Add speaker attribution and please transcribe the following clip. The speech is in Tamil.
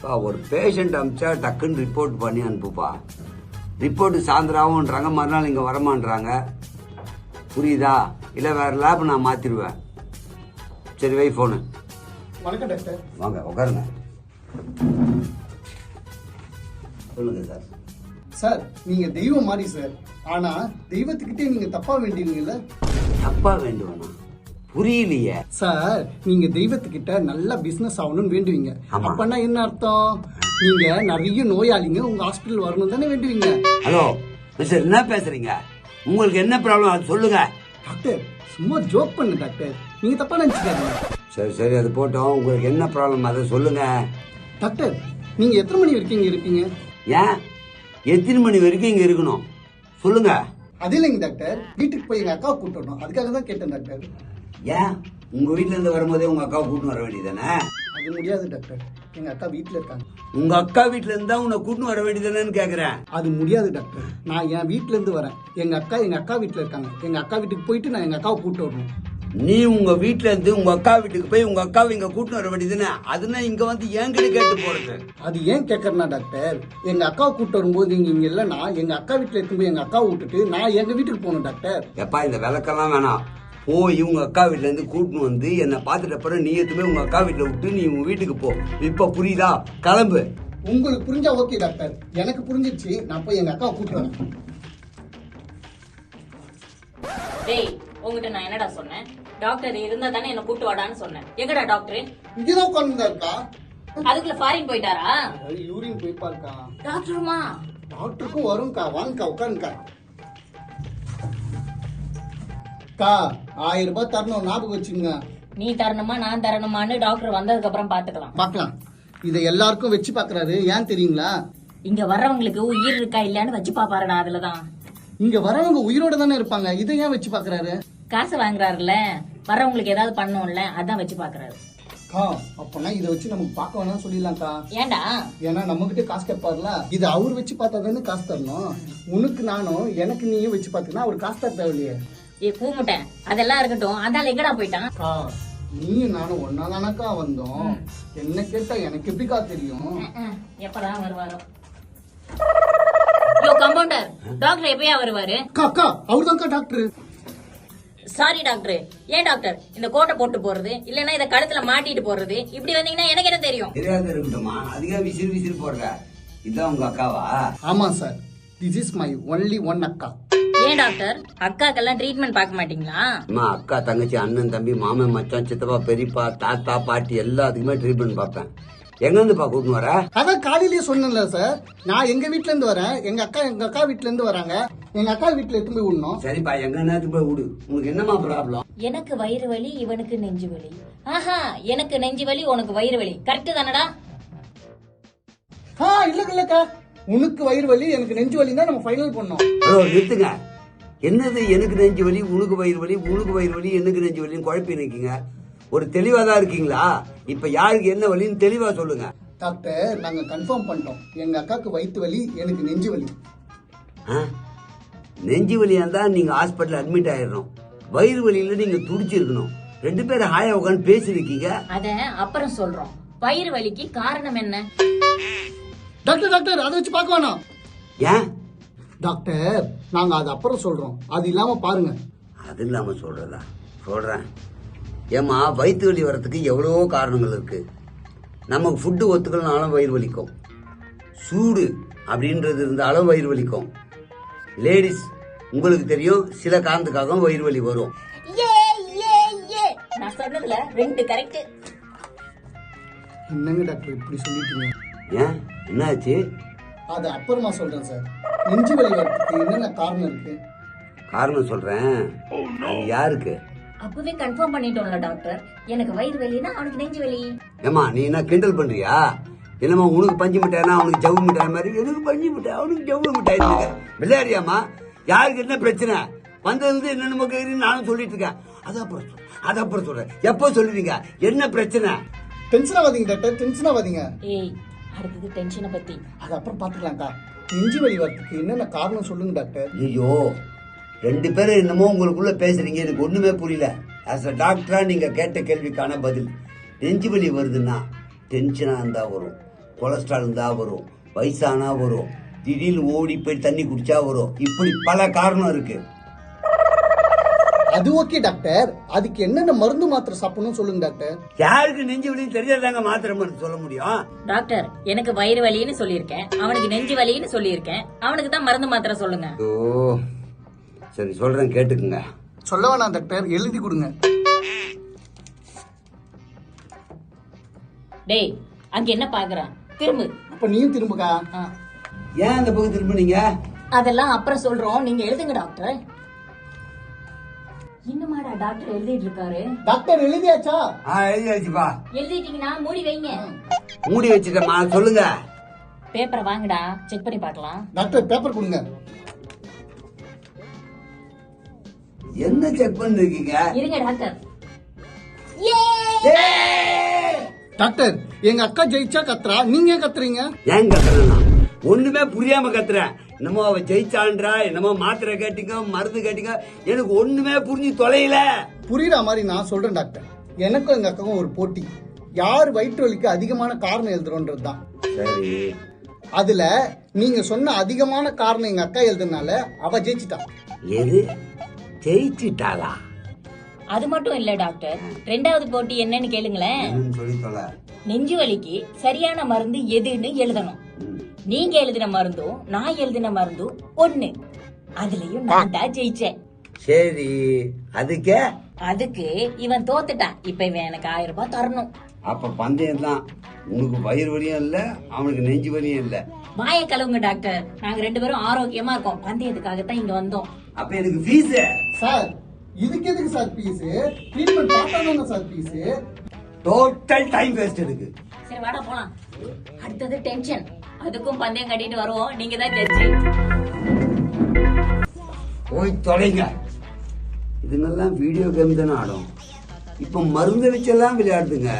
Speaker 1: ஒரு பேஷண்ட் அனுப்பிச்சா டக்குன்னு ரிப்போர்ட் பண்ணி அனுப்புப்பா. ரிப்போர்ட்டு சாயந்தரம்ன்றாங்க, மறுநாள் இங்கே வரமான்றாங்க. புரியுதா? இல்லை வேற லேப் நான் மாற்றிடுவேன். சரி வை ஃபோனு.
Speaker 2: வணக்கம் டாக்டர்.
Speaker 1: வாங்க உட்காருங்க. சொல்லுங்க சார்.
Speaker 2: சார் நீங்க தெய்வம் மாதிரி சார். ஆனா தெய்வத்துக்கிட்டே நீங்க தப்பா வேண்டியீங்கல்ல?
Speaker 1: தப்பா வேண்டுவேனா? புரியலையே
Speaker 2: சார். நீங்க தெய்வத்துக்கிட்ட நல்ல பிசினஸ் ஆகணும்னு வேண்டுவீங்க.
Speaker 1: ஆமா.
Speaker 2: அப்பன்னா என்ன அர்த்தம்? நீங்க நிறைய நோயாளிங்க உங்க ஹாஸ்பிட்டல் வரணும் தானே வேண்டுவீங்க.
Speaker 1: ஹலோ மிஸ்டர், என்ன பேசுறீங்க? உங்களுக்கு என்ன ப்ராப்ளம் அது சொல்லுங்க.
Speaker 2: டாக்டர் சும்மா ஜோக் பண்ணு டாக்டர், நீங்க தப்பா நினைச்சுக்காதீங்க.
Speaker 1: சரி சரி, அது போட்டோம். உங்களுக்கு என்ன ப்ராப்ளம் அதை சொல்லுங்க.
Speaker 2: டாக்டர் நீங்க எத்தனை மணி வரைக்கும் இங்க இருப்பீங்க?
Speaker 1: ஏன் எத்தனை மணி வரைக்கும் இங்க இருக்கணும் சொல்லுங்க.
Speaker 2: அது இல்லைங்க டாக்டர், வீட்டுக்கு போய் எங்க அக்காவை கூட்டு வரணும், அதுக்காக தான் கேட்டேன் டாக்டர்.
Speaker 1: ஏன் உங்க வீட்டுல இருந்து வரும்போதே உங்க அக்காவை கூட்டின்னு வர வேண்டியதானே?
Speaker 2: அது முடியாது டாக்டர், எங்க அக்கா வீட்டுல இருக்காங்க.
Speaker 1: உங்க அக்கா வீட்டுல இருந்தா உன்னை கூட்டின்னு வர வேண்டியதானேன்னு கேக்குறேன்.
Speaker 2: அது முடியாது டாக்டர், நான் என் வீட்டுல இருந்து வரேன். எங்க அக்கா வீட்டுல இருக்காங்க. எங்க அக்கா வீட்டுக்கு போயிட்டு நான் எங்க அக்காவை கூட்டு வரணும்.
Speaker 1: நீ உங்க வீட்டுல இருந்து உங்க அக்கா வீட்டுக்கு போய் உங்க அக்காவை இங்க கூட்டின்னு வர வேண்டியதுன்னு, அதுனா இங்க வந்து என்கிட்ட கேட்டு போறது.
Speaker 2: அது ஏன் கேட்கறனா டாக்டர், எங்க அக்காவை கூட்டு வரும்போது நீங்க இங்க இல்லைன்னா எங்க அக்கா வீட்டுல இருக்கும்போது எங்க அக்காவை விட்டுட்டு நான் எங்க வீட்டுக்கு போகணும் டாக்டர்.
Speaker 1: எப்பா இந்த விளக்கெல்லாம் வேணாம். போய் உங்க அக்கா வீட்டுல இருந்து கூட்டின்னு வந்து என்னை பார்த்துட்ட பிறகு நீ எதுவுமே உங்க அக்கா வீட்டுல விட்டு நீ உங்க வீட்டுக்கு போ. இப்ப புரியுதா? கிளம்பு.
Speaker 2: உங்களுக்கு புரிஞ்சா ஓகே டாக்டர், எனக்கு புரிஞ்சிருச்சு. நான் போய் எங்க அக்காவை கூட்டு வரேன்.
Speaker 3: டேய், உங்ககிட்ட நான் என்னடா சொன்னேன்? டாக்டர் இருந்தா தானே என்ன கூட்டு வாடான்னு சொன்னேன். எங்கடா டாக்டர்?
Speaker 2: இங்கதான் உட்கார்ந்து இருக்கா.
Speaker 3: அதுக்குள்ள ஃபாரின் போயிட்டாரா?
Speaker 2: யூரின் போய் பாருக்கா.
Speaker 3: டாக்டருமா?
Speaker 2: டாக்டருக்கும் வரும்க்கா. வாங்கக்கா உட்காருங்கக்கா. அக்கா 1000 ரூபாய் தரணும், ஞாபகம் வச்சுங்க.
Speaker 3: நீ தரணுமா நான் தரணுமான்னு டாக்டர் வந்ததுக்கு அப்புறம் பாத்துக்கலாம்.
Speaker 2: பாக்கலாம். இதை எல்லாருக்கும் வச்சு பாக்குறாரு. ஏன் தெரியுங்களா?
Speaker 3: இங்க வர்றவங்களுக்கு உயிர் இருக்கா இல்லையான்னு வச்சு பாப்பாருடா. அதுலதான்
Speaker 2: இங்க வரவங்க உயிரோட தானே இருப்பாங்க. இதை ஏன் வச்சு பாக்குறாரு?
Speaker 3: காசு வாங்குறாருல, வர்றவங்களுக்கு ஏதாவது பண்ணும்ல, அதான் வச்சு பாக்குறாரு.
Speaker 2: அக்கா அப்பனா இதை வச்சு நமக்கு பார்க்க வேணாம்னு சொல்லிடலாம்க்கா.
Speaker 3: ஏன்டா?
Speaker 2: ஏன்னா நம்ம கிட்ட காசு கேட்பாருல. இது அவர் வச்சு பார்த்தா தானே காசு தரணும். உனக்கு நானும் எனக்கு நீயும் வச்சு பாத்தீங்கன்னா அவர் காசு தர தேவையில்லையே.
Speaker 3: ஏ கூமுட்டேன், அதெல்லாம் இருக்கட்டும். அதால எங்கடா போயிட்டான்?
Speaker 2: அக்கா நீயும் நானும் ஒன்னா தானக்கா வந்தோம். என்ன கேட்டா எனக்கு எப்படிக்கா தெரியும்?
Speaker 3: எப்பதான் வருவாரோ? யோ கம்பவுண்டர், டாக்டர் எப்பயா வருவாரு?
Speaker 2: அக்கா அக்கா அவர்தான்க்கா டாக்டர்.
Speaker 3: Sorry doctor. ஏன் டாக்டர் இந்த கோட்டை போட்டு போறது இல்லன்னா இத கழுத்துல மாட்டிட்டு போறது? இப்படி வந்தீங்கன்னா எனக்கு என்ன தெரியும்?
Speaker 1: தெரியாது இருக்கட்டுமா, அதிகம் விசிறு விசிறு போடுற. இதான் உங்க அக்காவா?
Speaker 2: ஆமா sir, this is my only one அக்கா.
Speaker 3: ஏன் டாக்டர் அக்காக்கெல்லாம் ட்ரீட்மெண்ட் பார்க்க மாட்டீங்களா?
Speaker 1: அம்மா, அக்கா தங்கச்சி அண்ணன் தம்பி மாமன் மச்சான் சித்தப்பா பெரியப்பா தாத்தா பாட்டி எல்லாத்துக்குமே ட்ரீட்மெண்ட் பார்ப்பேன். எங்க இருந்துப்பா கூட்டின்னு வர?
Speaker 2: அதான் காலையிலேயே சொன்னேன்ல சார், நான் எங்க வீட்ல இருந்து வரேன். எங்க அக்கா வீட்ல இருந்து வராங்க. எங்க அக்கா வீட்ல எடுத்து போய் விடணும்.
Speaker 1: சரிப்பா, எங்க நேரத்துக்கு போய் விடு. உங்களுக்கு என்னமா ப்ராப்ளம்?
Speaker 3: எனக்கு வயிறு வலி, இவனுக்கு நெஞ்சு வலி. ஆஹா, எனக்கு நெஞ்சு வலி, உனக்கு வயிறு வலி. கரெக்ட் தானடா?
Speaker 2: இல்லக்கா, உனக்கு வயிறு வலி எனக்கு நெஞ்சு வலி தான் நம்ம ஃபைனல் பண்ணோம்.
Speaker 1: ஹலோ நிறுத்துங்க. என்னது எனக்கு நெஞ்சு வலி உனக்கு வயிறு வலி, உனக்கு வயிறு வலி எனக்கு நெஞ்சு வலின்னு குழப்பி நிற்கீங்க. ஒரு தெளிவா தான் இருக்கீங்களா? இப்ப யாருக்கு என்ன வலின்னு தெளிவா சொல்லுங்க.
Speaker 2: டாக்டர் நாங்க கன்ஃபார்ம் பண்ணிட்டோம். எங்க அக்காக்கு வயிற்று வலி, எனக்கு நெஞ்சு வலி.
Speaker 1: நெஞ்சு வலியா இருந்தா நீங்க ஹாஸ்பிட்டல் அட்மிட் ஆயிடணும். வயிறு வலியில நீங்க துடிச்சிருக்கணும். 2 பேரும் ஹாயா உட்காந்து பேசிருக்கீங்க.
Speaker 3: அத அப்புறம் சொல்றோம். வயிறு வலிக்கு காரணம் என்ன?
Speaker 2: டாக்டர் அதை வச்சு பார்க்க வேணாம்.
Speaker 1: ஏன்
Speaker 2: டாக்டர் நாங்க அது அப்புறம் சொல்றோம். அது இல்லாம பாருங்க.
Speaker 1: அது இல்லாம சொல்றதா? சொல்றேன். ஏமா, வயிற்று வலி வரத்துக்கு எவ்வளவோ காரணங்கள் இருக்கு. நமக்கு ஃபுட்டு ஒத்துக்கலனாலும் வயிறு வலிக்கும். சூடு அப்படின்றது இருந்தாலும் வயிறு வலிக்கும். லேடிஸ் உங்களுக்கு தெரியும், சில காரணத்துக்காகவும் வயிறு வலி வரும்.
Speaker 3: நான் சொன்னதுல 2 கரெக்ட்.
Speaker 2: என்னங்க டாக்டர் இப்படி சொல்லிட்டீங்க?
Speaker 1: ஏன் என்னாச்சு?
Speaker 2: அது அப்புறமா சொல்றேன் சார். நெஞ்சு வலி வரதுக்கு என்னென்ன காரணம் இருக்கு?
Speaker 1: காரணம் சொல்றேன். அது யாருக்கு?
Speaker 3: அப்பவே கன்ஃபார்ம் பண்ணிட்டோம்ல டாக்டர். எனக்கு வயிறு வலினா அவனுக்கு நெஞ்சு வலி.
Speaker 1: ஏமா நீ என்ன கிண்டல் பண்றியா? என்னமா உனக்கு பஞ்சு மிட்டாய்னா அவனுக்கு ஜவ்வு மிட்டாய் மாதிரி, எனக்கு பஞ்சு மிட்டாய் அவனுக்கு ஜவ்வு மிட்டாய் விளையாடியாமா? யாருக்கு என்ன பிரச்சனை? வந்தது என்னென்ன கேக்குறீங்க நானும் சொல்லிட்டு இருக்கேன். அது அப்புறம் சொல்றேன். எப்போ சொல்லுவீங்க? என்ன பிரச்சனை?
Speaker 2: டென்ஷன் ஆகாதீங்க டாக்டர், டென்ஷன் ஆகாதீங்க.
Speaker 3: ஏய், அடுத்தது டென்ஷனை பத்தி.
Speaker 2: அது அப்புறம் பாத்துக்கலாம்க்கா. நெஞ்சு வலி வரதுக்கு என்னென்ன காரணம் சொல்லுங்க டாக்டர்.
Speaker 1: ஐயோ, 2 பேரும் என்னமோ உங்களுக்குள்ள பேசுறீங்க, எனக்கு ஒண்ணுமே புரியல. ஆஸ் அ டாக்டரா நீங்க கேட்ட கேள்விக்கான பதில். நெஞ்சு வலி வருதுன்னா டென்ஷனா இருந்தா வரும். கொலஸ்ட்ரால் இருந்தா வரும், வயசானா வரும், திடீர்னு ஓடி போய் தண்ணி குடிச்சா வரும். இப்படி பல காரணம் இருக்கு.
Speaker 2: அது ஓகே டாக்டர், அதுக்கு என்னென்ன மருந்து மாத்திரை சாப்பிடணும்னு சொல்லுங்க டாக்டர்.
Speaker 1: யாருக்கு நெஞ்சு வலின்னு தெரியாதாங்க மாத்திரை மருந்து சொல்ல முடியும்?
Speaker 3: டாக்டர் எனக்கு வயிறு வலின்னு சொல்லியிருக்கேன், அவனுக்கு நெஞ்சு வலின்னு சொல்லியிருக்கேன், அவனுக்கு தான் மருந்து மாத்திரை சொல்லுங்க.
Speaker 1: ஓ சரி சொல்றேன் கேட்டுக்குங்க.
Speaker 2: சொல்ல வேணாம் டாக்டர், எழுதி கொடுங்க.
Speaker 3: டேய் அங்க என்ன பாக்குற, திரும்பு.
Speaker 2: அப்ப நீயும் திரும்புக்கா.
Speaker 3: ஆ.
Speaker 1: ஏன் அந்த பக்கம் திரும்பினீங்க?
Speaker 3: அதெல்லாம் அப்புறம் சொல்றோம், நீங்க எழுதுங்க டாக்டர். இன்னுமாடா டாக்டர் எழுதிட்டு இருக்காரு?
Speaker 2: டாக்டர் எழுதியாச்சா?
Speaker 1: எழுதி வச்சுப்பா.
Speaker 3: எழுதிட்டீங்கன்னா மூடி வைங்க.
Speaker 1: மூடி வச்சுட்டேம்மா, சொல்லுங்க.
Speaker 3: பேப்பரை வாங்கடா, செக் பண்ணி பார்க்கலாம்.
Speaker 2: டாக்டர் பேப்பர் கொடுங்க.
Speaker 1: என்ன செக் பண்ணிருக்கீங்க?
Speaker 3: இருங்க டாக்டர்.
Speaker 2: டாக்டர் எங்க அக்கா ஜெயிச்சா கத்துறா, நீங்க ஏன் கத்துறீங்க?
Speaker 1: ஏன் கத்துறேன்னா ஒண்ணுமே புரியாம கத்துறேன். என்னமோ அவ ஜெயிச்சான்றா, என்னமோ மாத்திரை கேட்டீங்க, மருந்து கேட்டீங்க, எனக்கு ஒண்ணுமே புரிஞ்சு தொலைல.
Speaker 2: புரியுற மாதிரி நான் சொல்றேன் டாக்டர். எனக்கும் எங்க அக்காவும் ஒரு போட்டி, யார் வயிற்று வலிக்கு அதிகமான காரணம் எழுதுறோன்றது தான்.
Speaker 1: சரி,
Speaker 2: அதுல நீங்க சொன்ன அதிகமான காரணம் எங்க அக்கா எழுதுனால அவ ஜெயிச்சிட்டா.
Speaker 1: எது ஜெயிச்சிட்டாளா?
Speaker 3: அது மட்டும் இல்ல டாக்டர், ரெண்டாவது போட்டி என்னன்னு கேளுங்களேன்.
Speaker 1: என்னன்னு சொல்லி தொலை.
Speaker 3: நெஞ்சு வலிக்கு சரியான மருந்து எதுன்னு எழுதணும். நீங்க எழுதின மருந்தும் நான் எழுதின மருந்தும் ஒண்ணு, அதுலயும் நான் தான் ஜெயிச்சேன்.
Speaker 1: சரி, அதுக்கே
Speaker 3: அதுக்கு இவன் தோத்துட்டான். இப்ப இவன் எனக்கு 1000 ரூபாய் தரணும்.
Speaker 1: அப்ப பந்தயம் தான். உனக்கு வயிறு வலியும் இல்ல, அவனுக்கு நெஞ்சு வலியும் இல்ல.
Speaker 3: வாயை கழுவுங்க டாக்டர், நாங்க 2 பேரும் ஆரோக்கியமா இருக்கோம். பந்தயத்துக்காகத்தான் இங்க வந்தோம்.
Speaker 1: அப்ப எனக்கு ஃபீஸ்.
Speaker 2: சார் இதுக்கு எதுக்கு சார் பீஸ்? ட்ரீட்மெண்ட் பார்த்தாங்க sir fees.
Speaker 1: Total time waste இருக்கு.
Speaker 3: சரி வாடா போலாம். அடுத்தது டென்ஷன், அதுக்கும் பந்தயம் கட்டிட்டு வருவோம். நீங்க தான் ஜட்ஜி.
Speaker 1: போய் தொலைங்க. இதுங்கெல்லாம் வீடியோ கேம் தானே ஆடும். இப்ப மருந்து வச்செல்லாம் விளையாடுதுங்க.